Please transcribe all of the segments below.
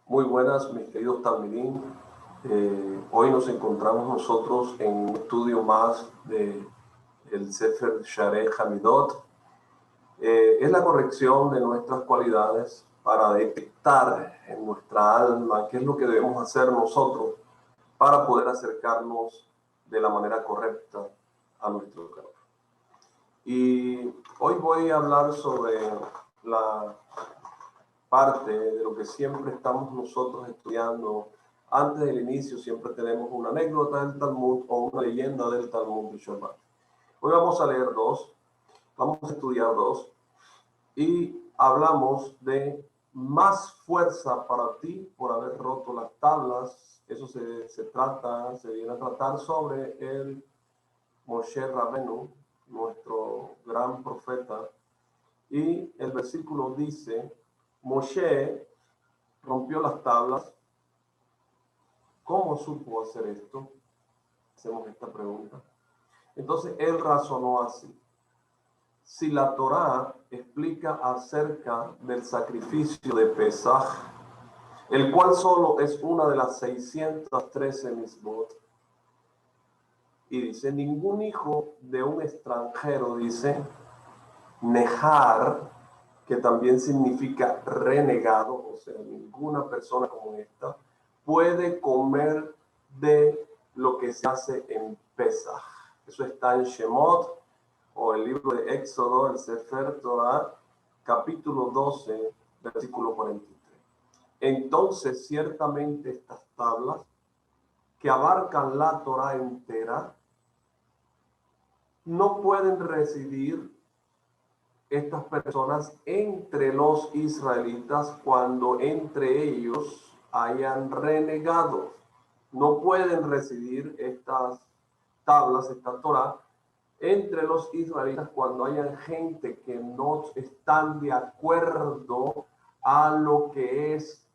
Muy buenas, mis queridos talmidín. Hoy nos encontramos nosotros en un estudio más del Sefer Sharei Hamidot. Es la corrección de nuestras cualidades para detectar en nuestra alma qué es lo que debemos hacer nosotros para poder acercarnos de la manera correcta a nuestro Creador. Y hoy voy a hablar sobre la parte de lo que siempre estamos nosotros estudiando. Antes del inicio siempre tenemos una anécdota del Talmud o una leyenda del Talmud de Shabbat. Hoy vamos a leer vamos a estudiar dos, y hablamos de más fuerza para ti por haber roto las tablas. Eso se viene a tratar sobre el Moshe Rabenu, nuestro gran profeta. Y el versículo dice: Moshe rompió las tablas. ¿Cómo supo hacer esto? Hacemos esta pregunta. Entonces él razonó así: si la Torá explica acerca del sacrificio de Pesaj, el cual solo es una de las 613 misbot, y dice: ningún hijo de un extranjero, dice Nejar, que también significa renegado, o sea, ninguna persona como esta puede comer de lo que se hace en Pesaj. Eso está en Shemot, o el libro de Éxodo, el Sefer Torah, capítulo 12, versículo 43. Entonces, ciertamente estas tablas, que abarcan la Torah entera, no pueden residir estas personas entre los israelitas cuando entre ellos hayan renegado. No pueden residir estas tablas, esta Torah, entre los israelitas cuando hayan gente que no están de acuerdo a lo que es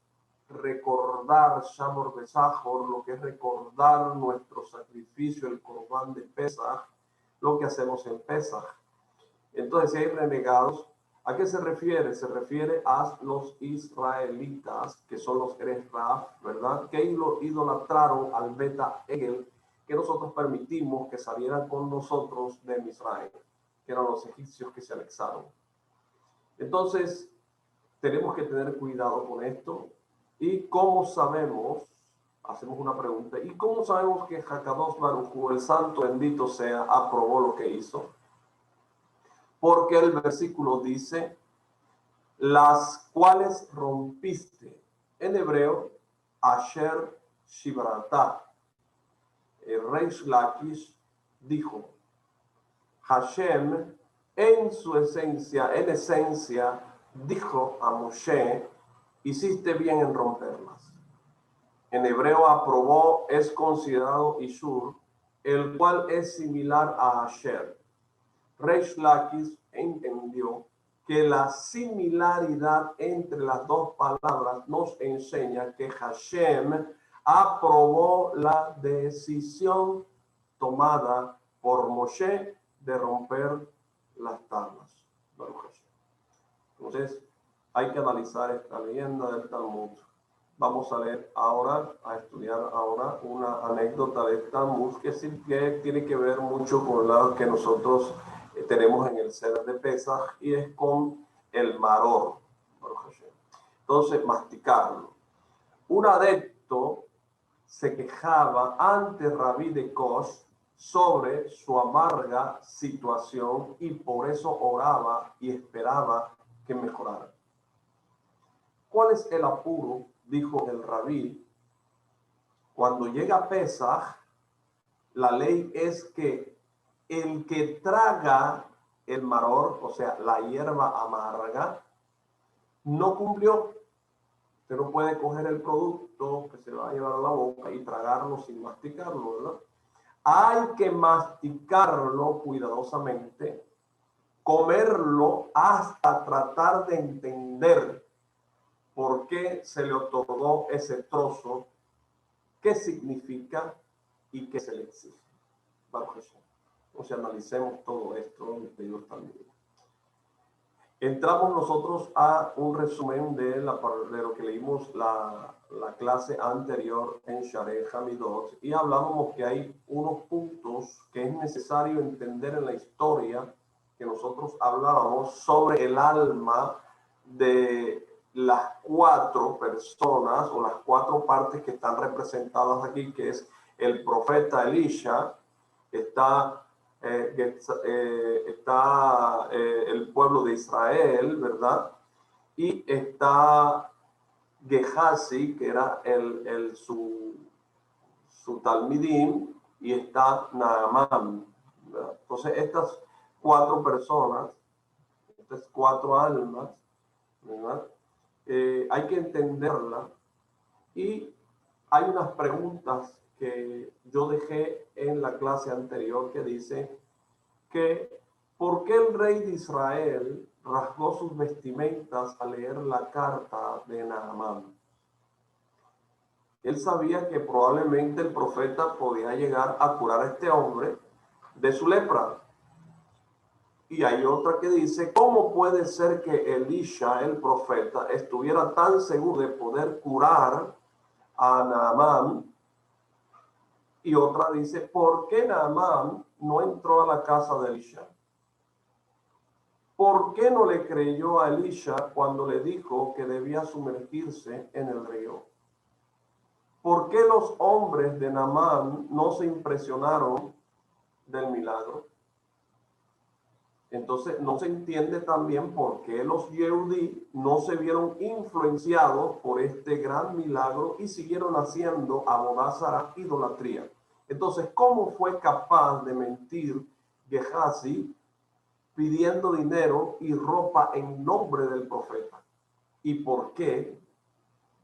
recordar Shamor Besachor, lo que es recordar nuestro sacrificio, el Corbán de Pesaj, lo que hacemos en Pesaj. Entonces, si hay renegados, ¿a qué se refiere? Se refiere a los israelitas, que son los Eres Raf, ¿verdad? Que idolatraron al Beta Egel, que nosotros permitimos que salieran con nosotros de Israel, que eran los egipcios que se anexaron. Entonces, tenemos que tener cuidado con esto. ¿Y cómo sabemos? Hacemos una pregunta. ¿Y cómo sabemos que Hakadosh Baruj Hu, el santo bendito sea, aprobó lo que hizo? Porque el versículo dice: las cuales rompiste. En hebreo, Asher Shibrata. El Reish Lakish dijo: Hashem, en su esencia, dijo a Moshe: hiciste bien en romperlas. En hebreo, aprobó es considerado Ishur, el cual es similar a Asher. Reish Lakish entendió que la similaridad entre las dos palabras nos enseña que Hashem aprobó la decisión tomada por Moshe de romper las tablas. Entonces, hay que analizar esta leyenda del Talmud. Vamos a leer ahora, a estudiar ahora una anécdota del Talmud que sí que tiene que ver mucho con la que nosotros tenemos en el Seder de Pesaj, y es con el maror. Entonces, masticarlo. Un adepto se quejaba ante Rabí de Kosh sobre su amarga situación y por eso oraba y esperaba que mejorara. ¿Cuál es el apuro?, dijo el rabí. Cuando llega Pesaj, la ley es que el que traga el maror, o sea, la hierba amarga, no cumplió. Usted no puede coger el producto que se va a llevar a la boca y tragarlo sin masticarlo, ¿verdad? Hay que masticarlo cuidadosamente, comerlo hasta tratar de entender por qué se le otorgó ese trozo, qué significa y qué se le exige. Baruch Hashem. O sea, analicemos todo esto, mis queridos también. Entramos nosotros a un resumen de lo que leímos la clase anterior en Shareh Hamidot, y hablábamos que hay unos puntos que es necesario entender en la historia que nosotros hablábamos sobre el alma de las 4 personas o las 4 partes que están representadas aquí, que es el profeta Elisha, está el pueblo de Israel, ¿verdad? Y está Gehazi, que era su talmidim, y está Naamán, ¿verdad? Entonces, estas 4 personas, estas 4 almas, ¿verdad? Hay que entenderla, y hay unas preguntas que yo dejé en la clase anterior que dice que ¿por qué el rey de Israel rasgó sus vestimentas al leer la carta de Naamán? Él sabía que probablemente el profeta podía llegar a curar a este hombre de su lepra. Y hay otra que dice, ¿cómo puede ser que Elisha, el profeta, estuviera tan seguro de poder curar a Naamán? Y otra dice, ¿por qué Naamán no entró a la casa de Elisha? ¿Por qué no le creyó a Elisha cuando le dijo que debía sumergirse en el río? ¿Por qué los hombres de Naamán no se impresionaron del milagro? Entonces no se entiende también por qué los Yehudí no se vieron influenciados por este gran milagro y siguieron haciendo abodazara, idolatría. Entonces, ¿cómo fue capaz de mentir Gehazi pidiendo dinero y ropa en nombre del profeta? ¿Y por qué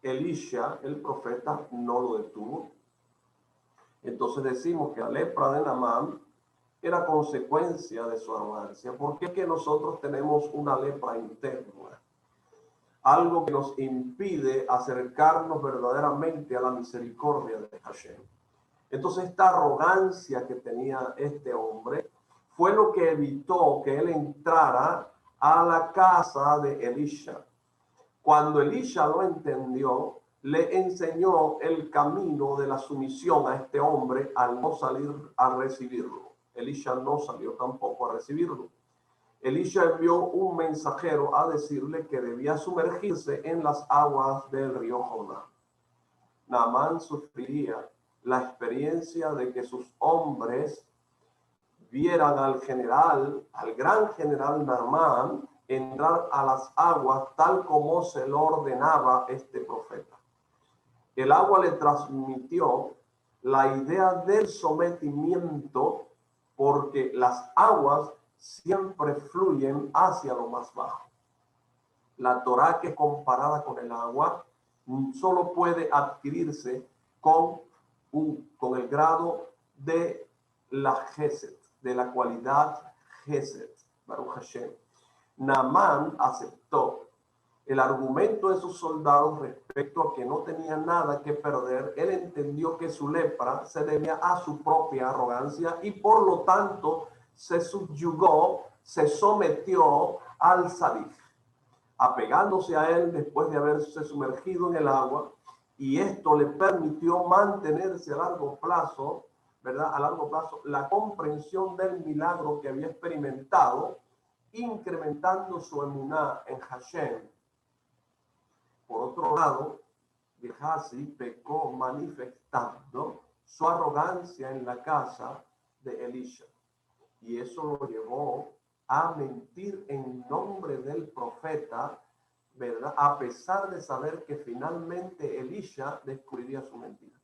Elisha, el profeta, no lo detuvo? Entonces decimos que la lepra de Naamán era consecuencia de su arrogancia. ¿Por qué que nosotros tenemos una lepra interna? Algo que nos impide acercarnos verdaderamente a la misericordia de Hashem. Entonces esta arrogancia que tenía este hombre fue lo que evitó que él entrara a la casa de Elisha. Cuando Elisha lo entendió, le enseñó el camino de la sumisión a este hombre al no salir a recibirlo. Elisha no salió tampoco a recibirlo. Elisha envió un mensajero a decirle que debía sumergirse en las aguas del río Jordán. Naamán sufriría la experiencia de que sus hombres vieran al general, al gran general Naamán, entrar a las aguas tal como se lo ordenaba este profeta. El agua le transmitió la idea del sometimiento, porque las aguas siempre fluyen hacia lo más bajo. La Torá, que comparada con el agua, solo puede adquirirse con el grado de la Gesed, de la cualidad Gesed, Baruch Hashem. Naamán aceptó el argumento de sus soldados respecto a que no tenía nada que perder. Él entendió que su lepra se debía a su propia arrogancia y por lo tanto se subyugó, se sometió al Sadif, apegándose a él después de haberse sumergido en el agua, y esto le permitió mantenerse a largo plazo, ¿verdad? A largo plazo, la comprensión del milagro que había experimentado, incrementando su emuná en Hashem. Por otro lado, Gehazi pecó manifestando su arrogancia en la casa de Elisha, y eso lo llevó a mentir en nombre del profeta, ¿verdad? A pesar de saber que finalmente Elisha descubriría su mentira.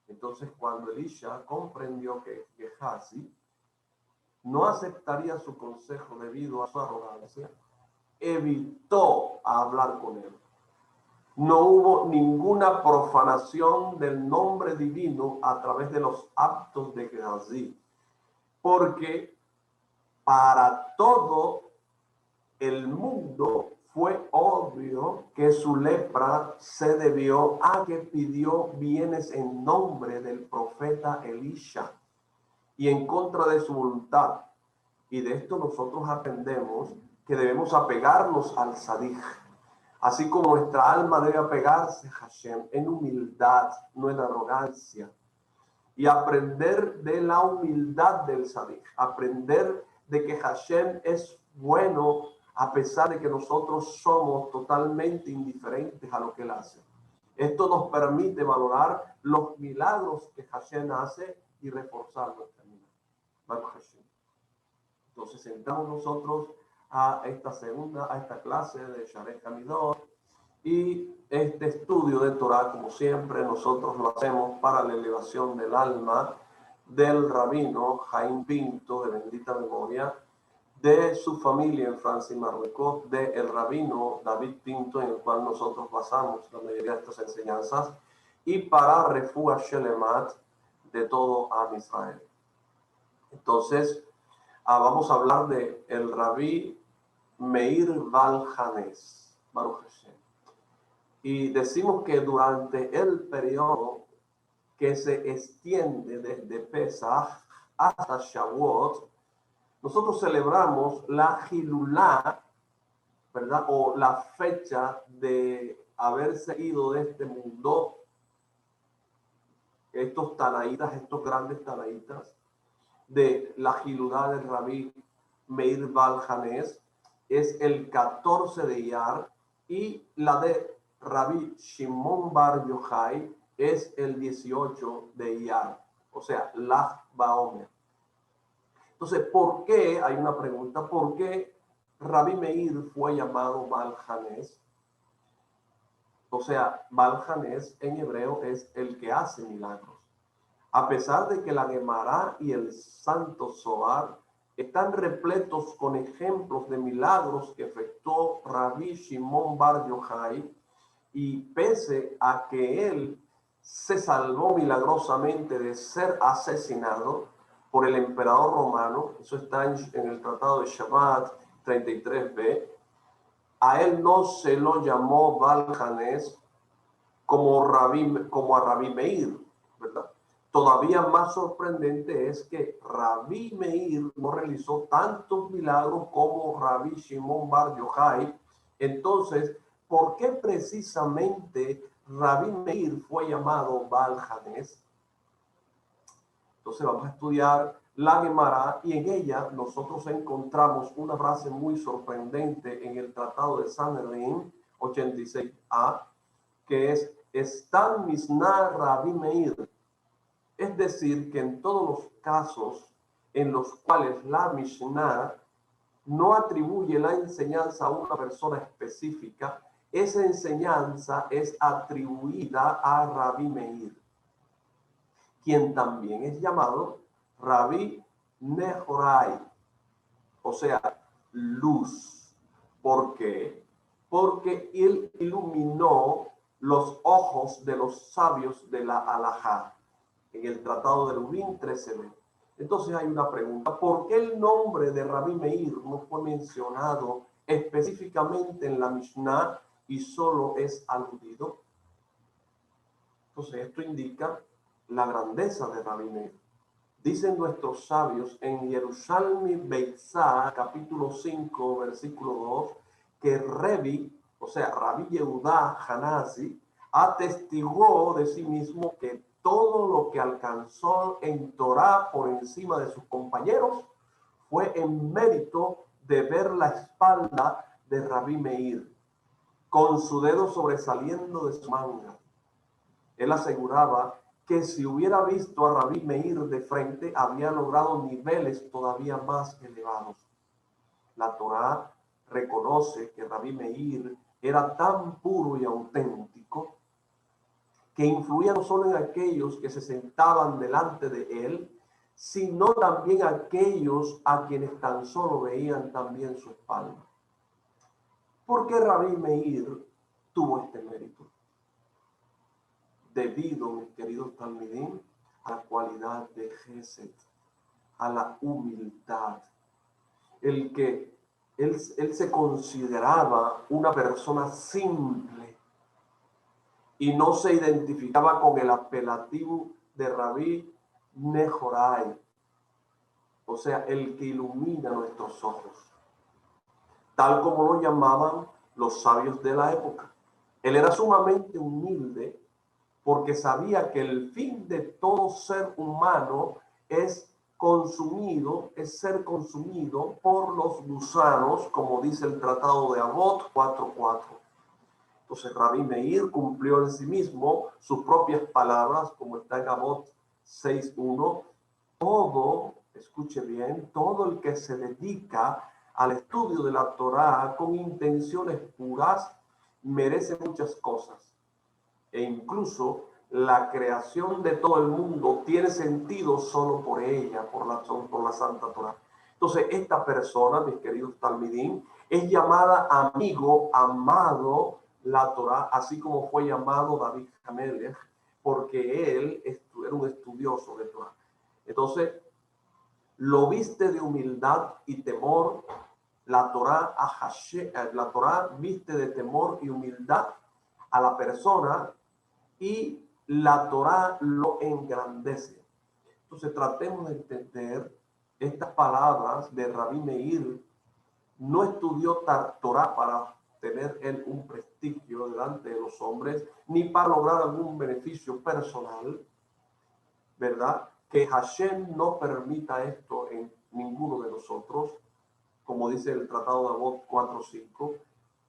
Entonces, cuando Elisha comprendió que Gehazi no aceptaría su consejo debido a su arrogancia, evitó hablar con él. No hubo ninguna profanación del nombre divino a través de los actos de Gehazi, porque para todo el mundo fue obvio que su lepra se debió a que pidió bienes en nombre del profeta Elisha y en contra de su voluntad. Y de esto nosotros aprendemos que debemos apegarnos al Sadik, así como nuestra alma debe apegarse a Hashem en humildad, no en arrogancia, y aprender de la humildad del Sadik, aprender de que Hashem es bueno a pesar de que nosotros somos totalmente indiferentes a lo que Él hace. Esto nos permite valorar los milagros que Hashem hace y reforzar nuestra vida. Baruch Hashem. Entonces entramos nosotros a esta clase de Sharei Hamidot, y este estudio de Torah, como siempre, nosotros lo hacemos para la elevación del alma del rabino Jaime Pinto, de bendita memoria, de su familia en Francia y Marruecos, del rabino David Pinto, en el cual nosotros basamos la mayoría de estas enseñanzas, y para Refuah Shelemat de todo Am Israel. Entonces, vamos a hablar de el rabí Meir Val-Hanes, Baruch Hashem. Y decimos que durante el periodo que se extiende desde Pesach hasta Shavuot, nosotros celebramos la Hilulá, ¿verdad? O la fecha de haberse ido de este mundo estos tanaítas, estos grandes tanaítas, de la Hilulá del rabí Meir Val-Hanes, es el 14 de Iyar, y la de Rabí Shimon Bar Yochai es el 18 de Iyar, o sea, Lag Baomer. Entonces, ¿por qué? Hay una pregunta, ¿por qué Rabí Meir fue llamado Val-Hanes? O sea, Val-Hanes en hebreo es el que hace milagros. A pesar de que la Gemara y el Santo Zohar están repletos con ejemplos de milagros que efectuó Rabí Shimon Bar Yochai, y pese a que él se salvó milagrosamente de ser asesinado por el emperador romano, eso está en el Tratado de Shabbat 33b, a él no se lo llamó Val-Hanes como a Rabí Meir, ¿verdad? Todavía más sorprendente es que Rabí Meir no realizó tantos milagros como Rabí Shimon Bar Yochai. Entonces, ¿por qué precisamente Rabí Meir fue llamado Val-Hanes? Entonces vamos a estudiar la Gemara, y en ella nosotros encontramos una frase muy sorprendente en el Tratado de Sanhedrin 86a, que es Estan Mishnah Rabí Meir. Es decir, que en todos los casos en los cuales la Mishnah no atribuye la enseñanza a una persona específica, esa enseñanza es atribuida a Rabí Meir, quien también es llamado Rabí Nehorai, o sea, luz. ¿Por qué? Porque él iluminó los ojos de los sabios de la Halajá, en el Tratado de Lubín 13b. Entonces hay una pregunta, ¿por qué el nombre de Rabí Meir no fue mencionado específicamente en la Mishnah y solo es aludido? Entonces esto indica la grandeza de Rabí Meir. Dicen nuestros sabios en Yerushalmi Beitzá, capítulo 5, versículo 2, que Revi, o sea, Rabí Yehudá Hanasi, atestiguó de sí mismo que todo lo que alcanzó en Torah por encima de sus compañeros fue en mérito de ver la espalda de Rabí Meir, con su dedo sobresaliendo de su manga. Él aseguraba que si hubiera visto a Rabí Meir de frente, había logrado niveles todavía más elevados. La Torá reconoce que Rabí Meir era tan puro y auténtico que influía no solo en aquellos que se sentaban delante de él, sino también aquellos a quienes tan solo veían también su espalda. ¿Por qué Rabí Meir tuvo este mérito? Debido, mis queridos talmidim, a la cualidad de Gesed, a la humildad. Él se consideraba una persona simple y no se identificaba con el apelativo de Rabí Nehorai, o sea, el que ilumina nuestros ojos. tal como lo llamaban los sabios de la época. Él era sumamente humilde porque sabía que el fin de todo ser humano es ser consumido por los gusanos, como dice el Tratado de Avot 4.4. Entonces Rabí Meir cumplió en sí mismo sus propias palabras, como está en Avot 6.1. Todo, escuche bien, todo el que se dedica al estudio de la Torá con intenciones puras merece muchas cosas. E incluso la creación de todo el mundo tiene sentido solo por ella, por la Santa Torá. Entonces, esta persona, mis queridos talmidim, es llamada amigo, amado la Torá, así como fue llamado David Hamelech, porque él era un estudioso de Torá. Entonces, lo viste de humildad y temor. La Torá viste de temor y humildad a la persona y la Torá lo engrandece. Entonces tratemos de entender estas palabras de Rabí Meir. No estudió Torá para tener él un prestigio delante de los hombres, ni para lograr algún beneficio personal, ¿verdad? Que Hashem no permita esto en ninguno de nosotros, como dice el Tratado de Avot 4.5.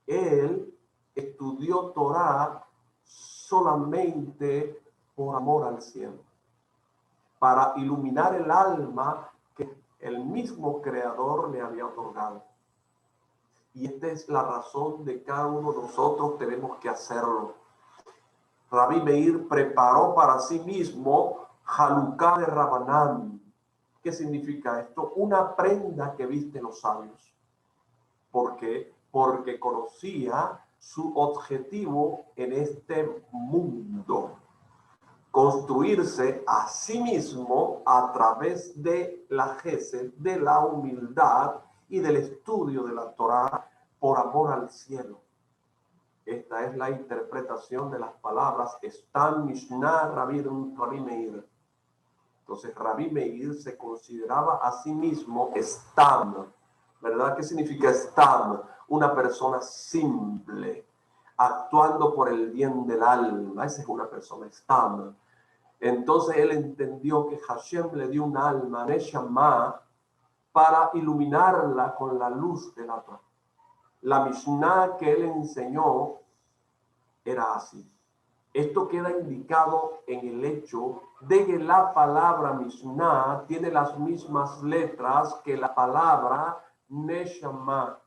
Él estudió Torá solamente por amor al cielo, para iluminar el alma que el mismo Creador le había otorgado. Y esta es la razón de cada uno de nosotros tenemos que hacerlo. Rabí Meir preparó para sí mismo Haluká de Rabanán. ¿Qué significa esto? Una prenda que visten los sabios. ¿Por qué? Porque conocía su objetivo en este mundo: construirse a sí mismo a través de la gesed, de la humildad y del estudio de la Torá por amor al cielo. Esta es la interpretación de las palabras Stam Mishnah Rabí Meir. Entonces Rabí Meir se consideraba a sí mismo Stam, ¿verdad? ¿Qué significa Stam? Una persona simple, actuando por el bien del alma. Esa es una persona Stam. Entonces él entendió que Hashem le dio un alma, Neshama, para iluminarla con la luz de la Torah. La Mishnah que él enseñó era así. Esto queda indicado en el hecho de que la palabra Mishnah tiene las mismas letras que la palabra Neshama.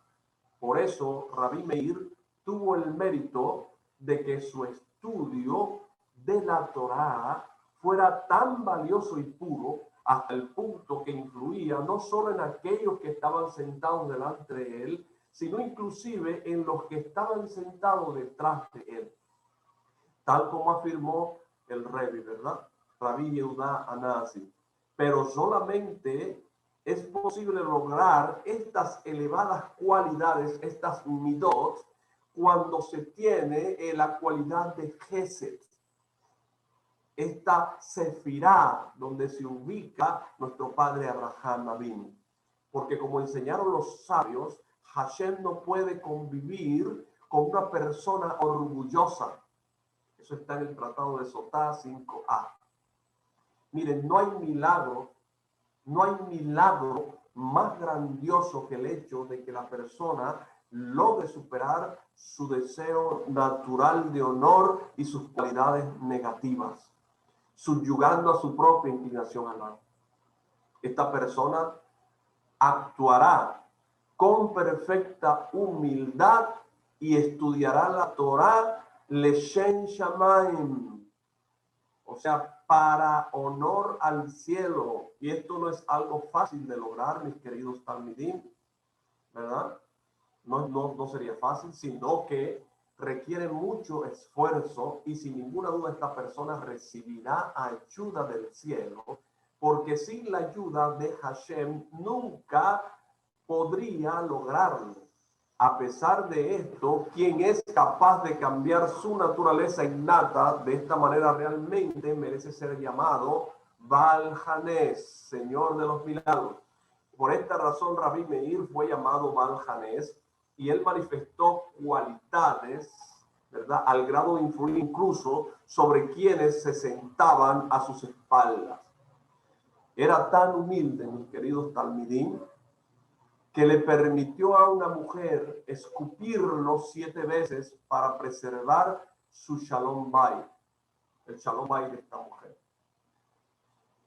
Por eso Rabí Meir tuvo el mérito de que su estudio de la Torá fuera tan valioso y puro hasta el punto que influía no solo en aquellos que estaban sentados delante de él, sino inclusive en los que estaban sentados detrás de él. Tal como afirmó el Rebbe, ¿verdad? Rabí Yehudá Anasi. Pero solamente es posible lograr estas elevadas cualidades, estas midot, cuando se tiene la cualidad de Gesed. Esta sefirá donde se ubica nuestro padre Abraham Avinu. Porque como enseñaron los sabios, Hashem no puede convivir con una persona orgullosa. Eso está en el Tratado de Sotá 5a. Miren, no hay milagro más grandioso que el hecho de que la persona logre superar su deseo natural de honor y sus cualidades negativas, subyugando a su propia inclinación al mal. Esta persona actuará con perfecta humildad y estudiará la Torá Leshem Shamayim, o sea, para honor al cielo. Y esto no es algo fácil de lograr, mis queridos talmidim, ¿verdad? No sería fácil, sino que requiere mucho esfuerzo, y sin ninguna duda esta persona recibirá ayuda del cielo, porque sin la ayuda de Hashem nunca podría lograrlo. A pesar de esto, quien es capaz de cambiar su naturaleza innata de esta manera realmente merece ser llamado Baal Hanés, Señor de los Milagros. Por esta razón, Rabí Meir fue llamado Baal Hanés, y él manifestó cualidades, ¿verdad?, al grado de influir incluso sobre quienes se sentaban a sus espaldas. Era tan humilde, mis queridos talmidim, que le permitió a una mujer escupirlo 7 veces para preservar su shalom bayit, el shalom bayit de esta mujer.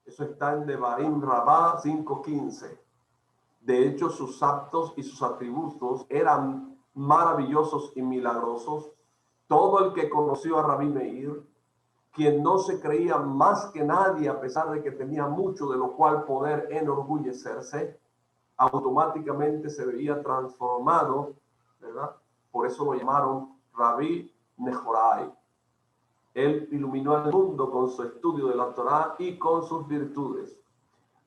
Eso está en Devarim Rabá 5:15. De hecho, sus actos y sus atributos eran maravillosos y milagrosos. Todo el que conoció a Rabí Meir, quien no se creía más que nadie a pesar de que tenía mucho de lo cual poder enorgullecerse, automáticamente se veía transformado, ¿verdad? Por eso lo llamaron Rabí Nehorai. Él iluminó al mundo con su estudio de la Torá y con sus virtudes.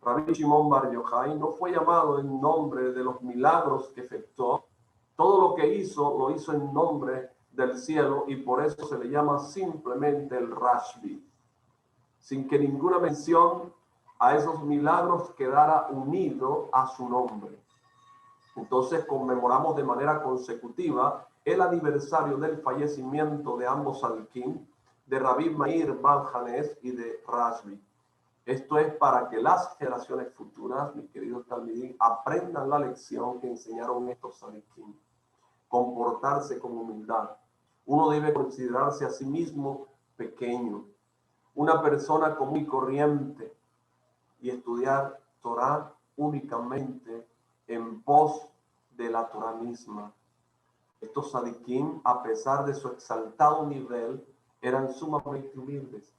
Rabí Shimon Bar Yochai no fue llamado en nombre de los milagros que efectuó. Todo lo que hizo, lo hizo en nombre del cielo y por eso se le llama simplemente el Rashbi, sin que ninguna mención a esos milagros quedara unido a su nombre. Entonces conmemoramos de manera consecutiva el aniversario del fallecimiento de ambos Sadikim, de Rabí Meir Baal Hanés y de Rashbi. Esto es para que las generaciones futuras, mis queridos talmidim, aprendan la lección que enseñaron estos Sadikim. Comportarse con humildad. Uno debe considerarse a sí mismo pequeño, una persona común y corriente, y estudiar Torah únicamente en pos de la Torah misma. Estos sadikim, a pesar de su exaltado nivel, eran sumamente humildes.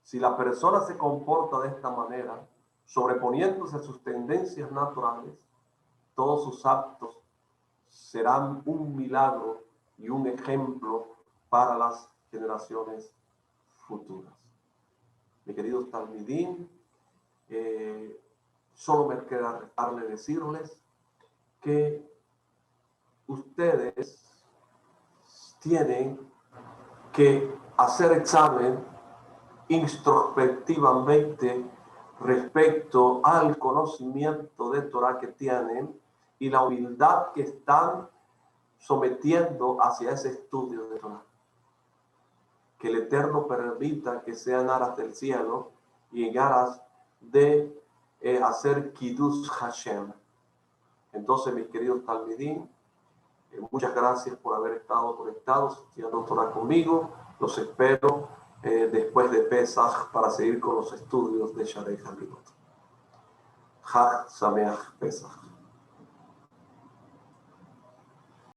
Si la persona se comporta de esta manera, sobreponiéndose a sus tendencias naturales, todos sus actos serán un milagro y un ejemplo para las generaciones futuras. Mis queridos talmidim, solo me queda restarle decirles que ustedes tienen que hacer examen introspectivamente respecto al conocimiento de Torah que tienen y la humildad que están sometiendo hacia ese estudio de Torah. Que el Eterno permita que sean aras del cielo y en aras de hacer Kiddush Hashem. Entonces, mis queridos talmidim, muchas gracias por haber estado conectados, estudiando Torah conmigo. Los espero después de Pesach para seguir con los estudios de Sharei Hamidot. Chag Sameach Pesach.